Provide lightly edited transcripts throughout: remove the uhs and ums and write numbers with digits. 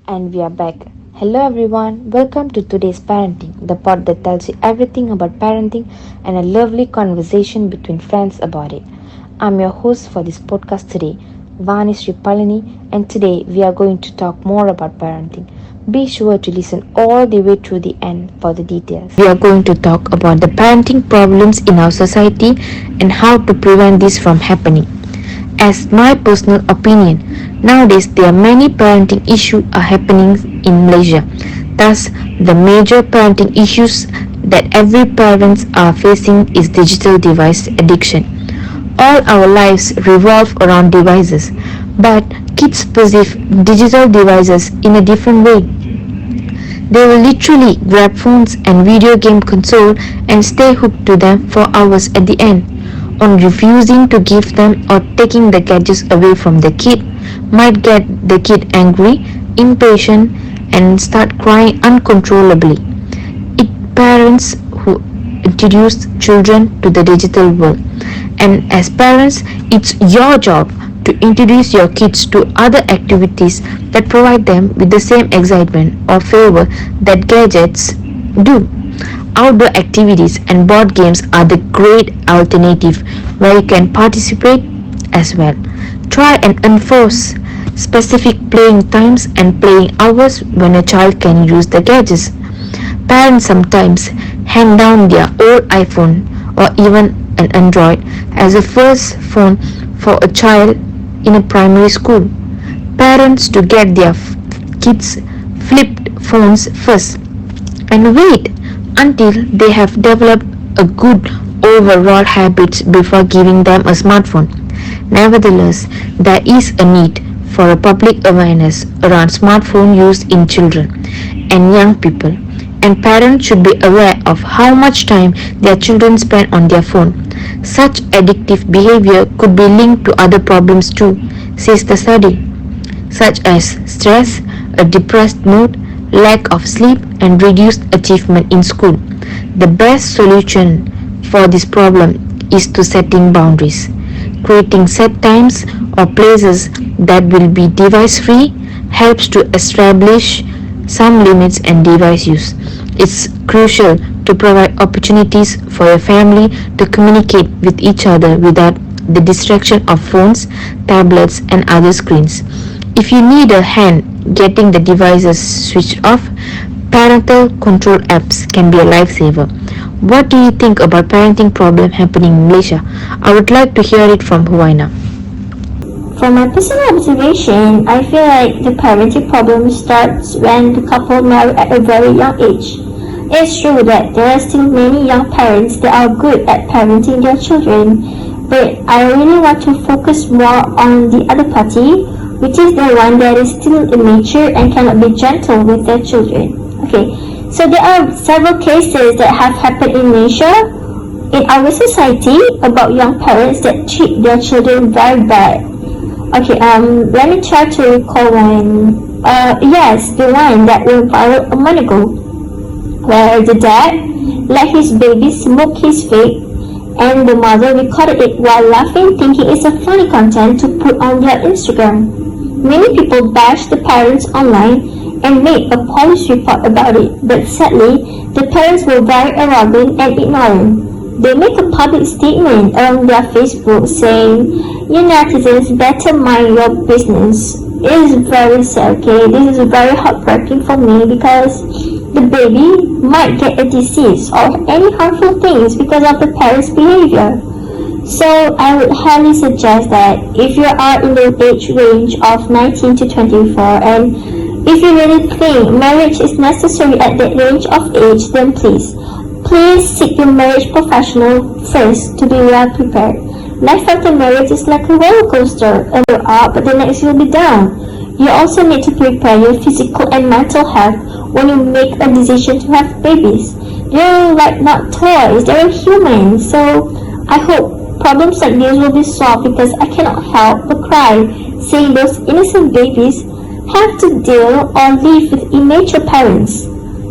And we are back. Hello everyone, welcome to today's Parenting, the pod that tells you everything about parenting and a lovely conversation between friends about it. I'm your host for this podcast today, VAAHNISRI PALENI, and today we are going to talk more about parenting. Be sure to listen all the way through the end for the details. We are going to talk about the parenting problems in our society and how to prevent this from happening. As my personal opinion, nowadays there are many parenting issues are happening in Malaysia. Thus, the major parenting issues that every parents are facing is digital device addiction. All our lives revolve around devices, but kids perceive digital devices in a different way. They will literally grab phones and video game console and stay hooked to them for hours at the end. On refusing to give them or taking the gadgets away from the kid might get the kid angry, impatient, and start crying uncontrollably. It parents who introduce children to the digital world, and as parents, it's your job to introduce your kids to other activities that provide them with the same excitement or favor that gadgets do. Outdoor activities and board games are the great alternative where you can participate as well. Try and enforce specific playing times and playing hours when a child can use the gadgets. Parents sometimes hand down their old iPhone or even an Android as a first phone for a child in a primary school. Parents to get their kids flipped phones first and wait until they have developed a good overall habits before giving them a smartphone. Nevertheless, there is a need for a public awareness around smartphone use in children and young people, and parents should be aware of how much time their children spend on their phone. Such addictive behavior could be linked to other problems too, says the study, such as stress, a depressed mood, lack of sleep, and reduced achievement in school. The best solution for this problem is to setting boundaries. Creating set times or places that will be device free helps to establish some limits and device use. It's crucial to provide opportunities for your family to communicate with each other without the distraction of phones, tablets, and other screens. If you need a hand getting the devices switched off, parental control apps can be a lifesaver. What do you think about parenting problem happening in Malaysia? I would like to hear it from HUWAINA. From my personal observation, I feel like the parenting problem starts when the couple marry at a very young age. It's true that there are still many young parents that are good at parenting their children, but I really want to focus more on the other party, which is the one that is still immature and cannot be gentle with their children. Okay, so there are several cases that have happened in Malaysia, in our society, about young parents that treat their children very bad. Okay, let me try to recall one. Yes, the one that went viral a month ago, where the dad let his baby smoke his vape, and the mother recorded it while laughing, thinking it's a funny content to put on their Instagram. Many people bashed the parents online and made a police report about it, but sadly, the parents were very arrogant and ignorant. They make a public statement on their Facebook saying, "You netizens better mind your business." It is very sad, okay? This is very heartbreaking for me because the baby might get a disease or any harmful things because of the parents' behavior. So I would highly suggest that if you are in the age range of 19 to 24 and if you really think marriage is necessary at that range of age, then please seek your marriage professional first to be well prepared. Life after marriage is like a roller coaster, and you're up, but the next you'll be down. You also need to prepare your physical and mental health when you make a decision to have babies. They're like not toys, they're human. So I hope problems like this will be solved because I cannot help but cry seeing those innocent babies have to deal or live with immature parents.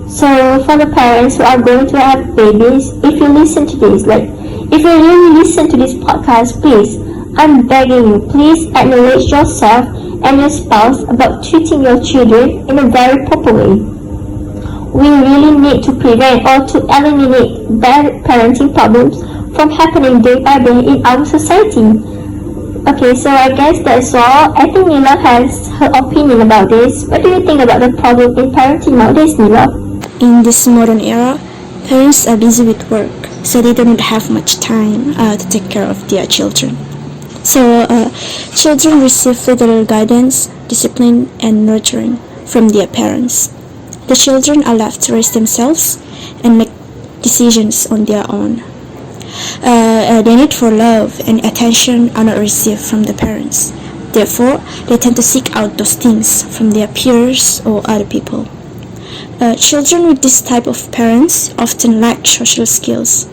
So for the parents who are going to have babies, if you listen to this, if you really listen to this podcast, please, I'm begging you, please acknowledge yourself and your spouse about treating your children in a very proper way. We really need to prevent or to eliminate bad parenting problems from happening day by day in our society. Okay, so I guess that's all. I think Nila has her opinion about this. What do you think about the problem in parenting nowadays, Nila? In this modern era, parents are busy with work, so they do not have much time to take care of their children. So, children receive little guidance, discipline, and nurturing from their parents. The children are left to raise themselves and make decisions on their own. Their need for love and attention are not received from the parents. Therefore, they tend to seek out those things from their peers or other people. Children with this type of parents often lack social skills.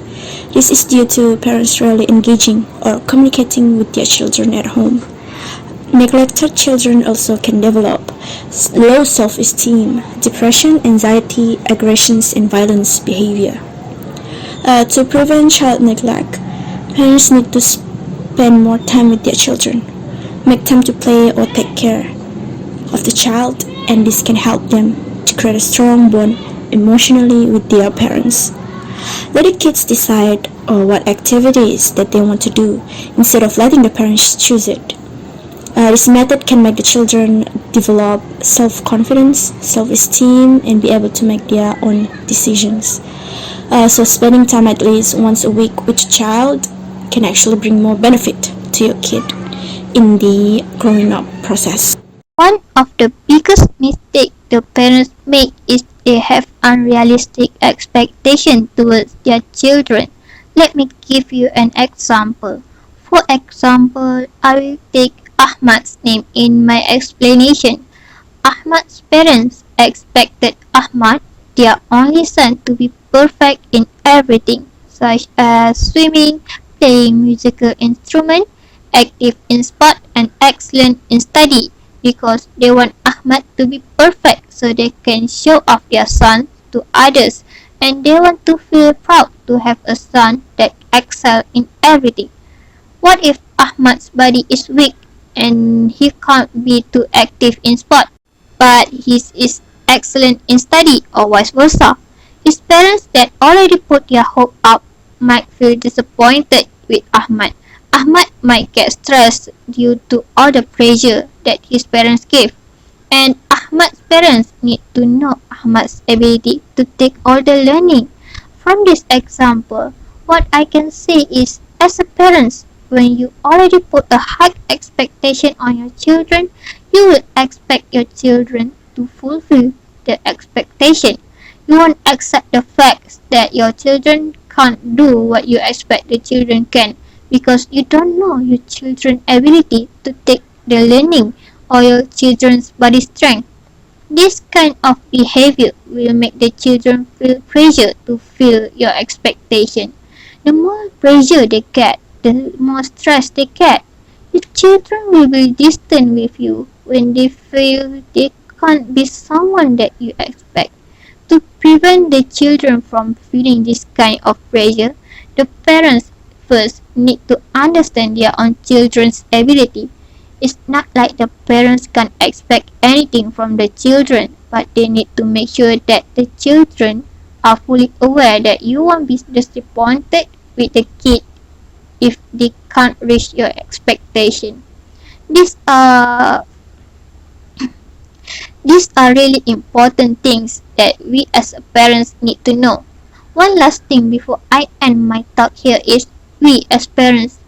This is due to parents rarely engaging or communicating with their children at home. Neglected children also can develop low self-esteem, depression, anxiety, aggressions, and violence behavior. To prevent child neglect, parents need to spend more time with their children, make time to play or take care of the child, and this can help them to create a strong bond emotionally with their parents. Let the kids decide what activities that they want to do instead of letting the parents choose it. This method can make the children develop self-confidence, self-esteem, and be able to make their own decisions. So spending time at least once a week with your child can actually bring more benefit to your kid in the growing up process. One of the biggest mistakes the parents make is they have unrealistic expectations towards their children. Let me give you an example. For example, I will take Ahmad's name in my explanation. Ahmad's parents expected Ahmad, their only son, to be perfect in everything, such as swimming, playing musical instrument, active in sport, and excellent in study, because they want Ahmad to be perfect so they can show off their son to others, and they want to feel proud to have a son that excels in everything. What if Ahmad's body is weak and he can't be too active in sport, but he is excellent in study, or vice versa? His parents that already put their hope up might feel disappointed with Ahmad. Ahmad might get stressed due to all the pressure that his parents give. And Ahmad's parents need to know Ahmad's ability to take all the learning. From this example, what I can say is, as a parent, when you already put a high expectation on your children, you will expect your children to fulfill the expectation. You won't accept the fact that your children can't do what you expect the children can, because you don't know your children's ability to take the learning or your children's body strength. This kind of behavior will make the children feel pressure to fulfill your expectation. The more pressure they get, the more stress they get. Your children will be distant with you when they feel they can't be someone that you expect. To prevent the children from feeling this kind of pressure, the parents first need to understand their own children's ability. It's not like the parents can't expect anything from the children, but they need to make sure that the children are fully aware that you won't be disappointed with the kid if they can't reach your expectation. These are really important things that we as parents need to know. One last thing before I end my talk here is, we as parents,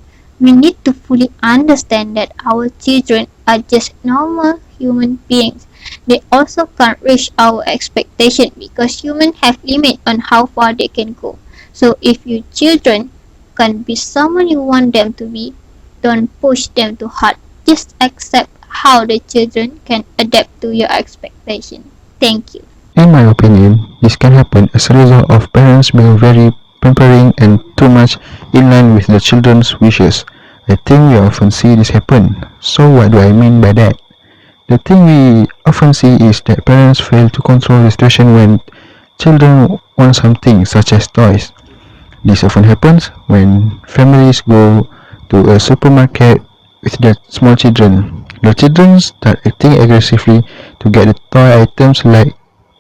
we need to fully understand that our children are just normal human beings. They also can't reach our expectation because humans have limit on how far they can go. So if your children can't be someone you want them to be, don't push them too hard. Just accept how the children can adapt to your expectation. Thank you. In my opinion, this can happen as a result of parents being very pampering and too much in line with the children's wishes. I think we often see this happen. So what do I mean by that? The thing we often see is that parents fail to control the situation when children want something such as toys. This often happens when families go to a supermarket with their small children. The children start acting aggressively to get the toy items, like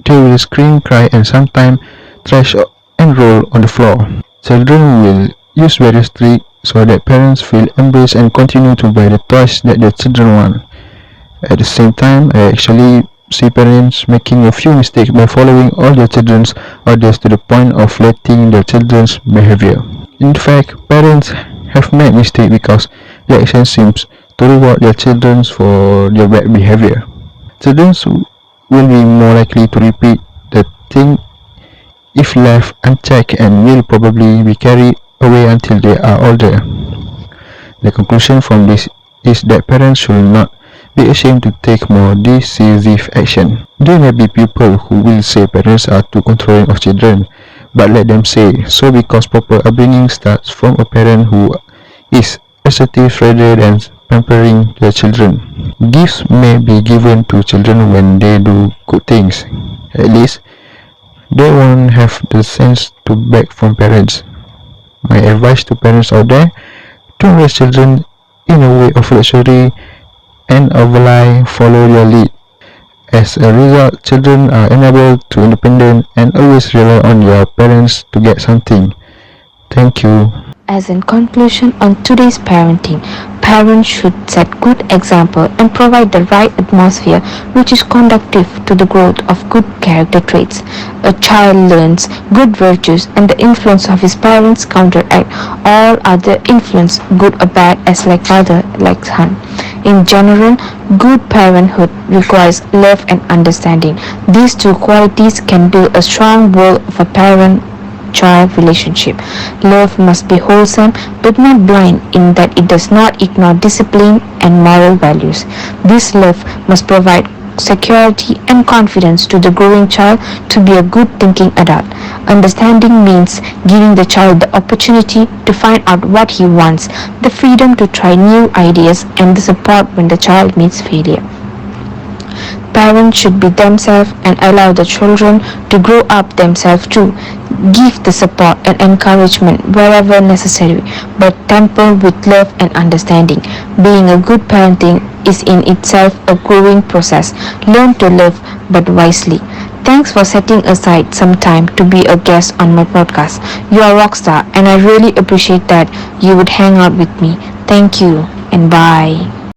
they will scream, cry, and sometimes thrash and roll on the floor. Children will use various tricks so that parents feel embraced and continue to buy the toys that their children want. At the same time, I actually see parents making a few mistakes by following all their children's orders to the point of letting their children's behavior. In fact, parents have made mistakes because their action seems to reward their children for their bad behavior. Children will be more likely to repeat the thing if left unchecked and will probably be carried away until they are older. The conclusion from this is that parents should not be ashamed to take more decisive action. There may be people who will say parents are too controlling of children, but let them say so, because proper upbringing starts from a parent who is assertive rather than pampering their children. Gifts may be given to children when they do good things. At least they won't have the sense to beg from parents. My advice to parents out there: don't raise children in a way of luxury and overly follow their lead. As a result, children are unable to independent and always rely on their parents to get something. Thank you. As in conclusion on today's parenting, parents should set good example and provide the right atmosphere which is conducive to the growth of good character traits. A child learns good virtues and the influence of his parents counteract all other influence, good or bad, as like father, like son. In general, good parenthood requires love and understanding. These two qualities can build a strong wall of a parent-child relationship. Love must be wholesome but not blind, in that it does not ignore discipline and moral values. This love must provide security and confidence to the growing child to be a good thinking adult. Understanding means giving the child the opportunity to find out what he wants, the freedom to try new ideas, and the support when the child meets failure. Parents should be themselves and allow the children to grow up themselves too. Give the support and encouragement wherever necessary, but temper with love and understanding. Being a good parenting is in itself a growing process. Learn to love, but wisely. Thanks for setting aside some time to be a guest on my podcast. You are a rock star, and I really appreciate that you would hang out with me. Thank you and bye.